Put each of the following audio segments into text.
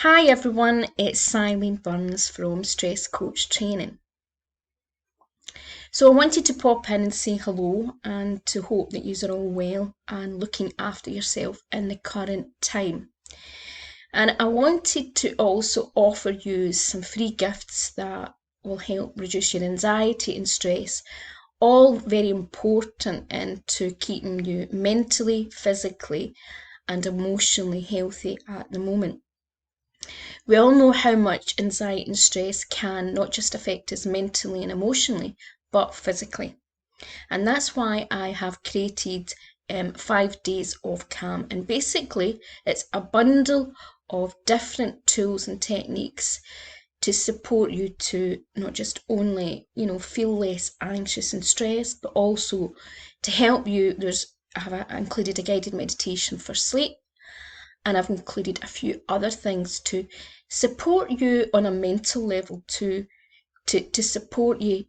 Hi everyone, it's Simon Burns from Stress Coach Training. So I wanted to pop in and say hello and to hope that you're all well and looking after yourself in the current time. And I wanted to also offer you some free gifts that will help reduce your anxiety and stress, all very important into keeping you mentally, physically and emotionally healthy at the moment. We all know how much anxiety and stress can not just affect us mentally and emotionally, but physically. And that's why I have created 5 days of calm. And basically, it's a bundle of different tools and techniques to support you to not just only, feel less anxious and stressed, but also to help you. I have included a guided meditation for sleep, and I've included a few other things to support you on a mental level to support you,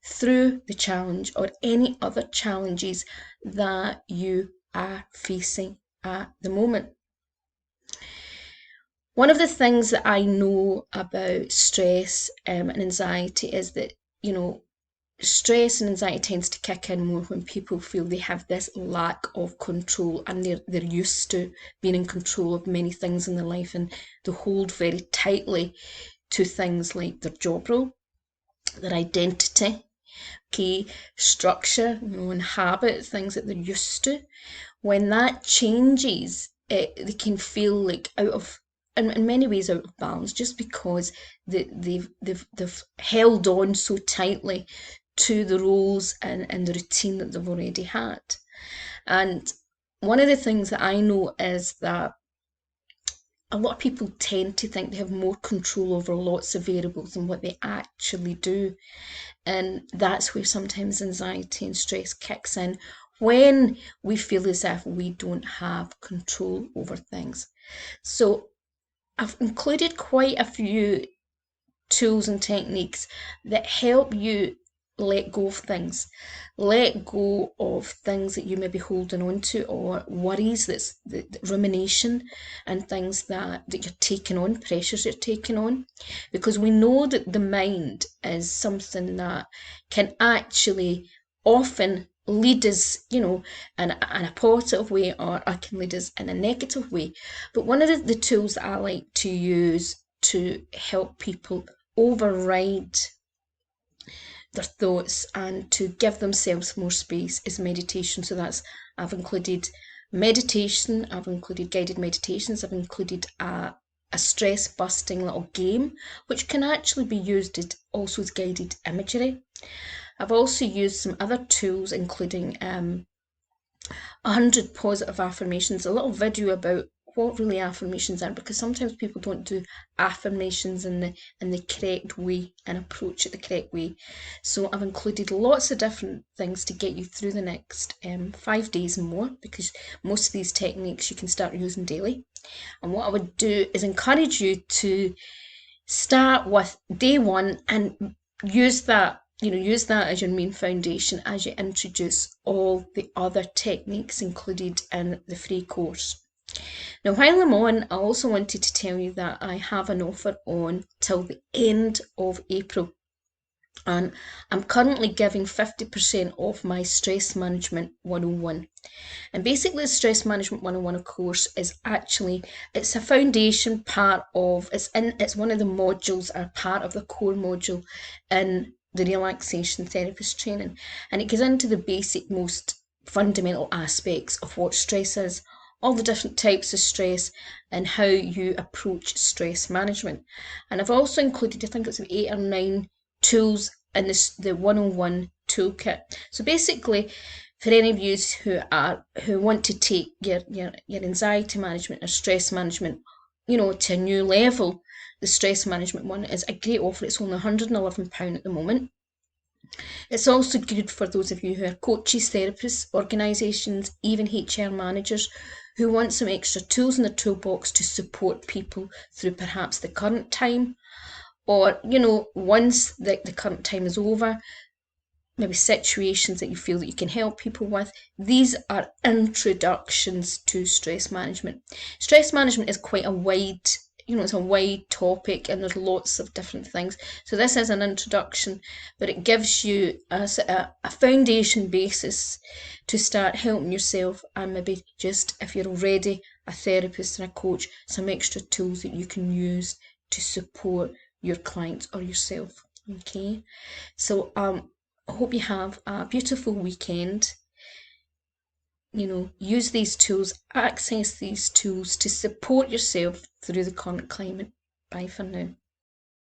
through the challenge or any other challenges that you are facing at the moment. One of the things that I know about stress and anxiety is that, stress and anxiety tends to kick in more when people feel they have this lack of control and they're used to being in control of many things in their life, and they hold very tightly to things like their job role, their identity, okay, structure, and habit, things that they're used to. When that changes, they can feel like out of, in many ways, out of balance, just because they've held on so tightly to the roles and the routine that they've already had. And one of the things that I know is that a lot of people tend to think they have more control over lots of variables than what they actually do. And that's where sometimes anxiety and stress kicks in, when we feel as if we don't have control over things. So I've included quite a few tools and techniques that help you let go of things. Let go of things that you may be holding on to, or worries, that's the rumination, and things that you're taking on, pressures you're taking on. Because we know that the mind is something that can actually often lead us, in a positive way, or can lead us in a negative way. But one of the tools that I like to use to help people override their thoughts and to give themselves more space is meditation. So I've included meditation, I've included guided meditations, I've included a stress busting little game, which can actually be used also as guided imagery. I've also used some other tools, including 100 positive affirmations, a little video about what really affirmations are, because sometimes people don't do affirmations in the correct way and approach it the correct way. So I've included lots of different things to get you through the next 5 days and more, because most of these techniques you can start using daily. And what I would do is encourage you to start with day one and use that as your main foundation as you introduce all the other techniques included in the free course. Now, while I'm on, I also wanted to tell you that I have an offer on till the end of April. And I'm currently giving 50% off my Stress Management 101. And basically, the Stress Management 101 course is actually, it's a foundation part of, it's one of the modules, or part of the core module in the relaxation therapist training. And it goes into the basic, most fundamental aspects of what stress is, all the different types of stress, and how you approach stress management. And I've also included, I think it's 8 or 9 tools in the 101 toolkit. So basically, for any of you who want to take your anxiety management or stress management, to a new level, the stress management one is a great offer. It's only £111 at the moment. It's also good for those of you who are coaches, therapists, organisations, even HR managers who want some extra tools in their toolbox to support people through perhaps the current time, or, once the current time is over, maybe situations that you feel that you can help people with. These are introductions to stress management. Stress management is quite a wide, it's a wide topic and there's lots of different things. So this is an introduction, but it gives you a foundation basis to start helping yourself, and maybe just, if you're already a therapist and a coach, some extra tools that you can use to support your clients or yourself. Okay, so I hope you have a beautiful weekend. Use these tools, access these tools to support yourself through the current climate. Bye for now.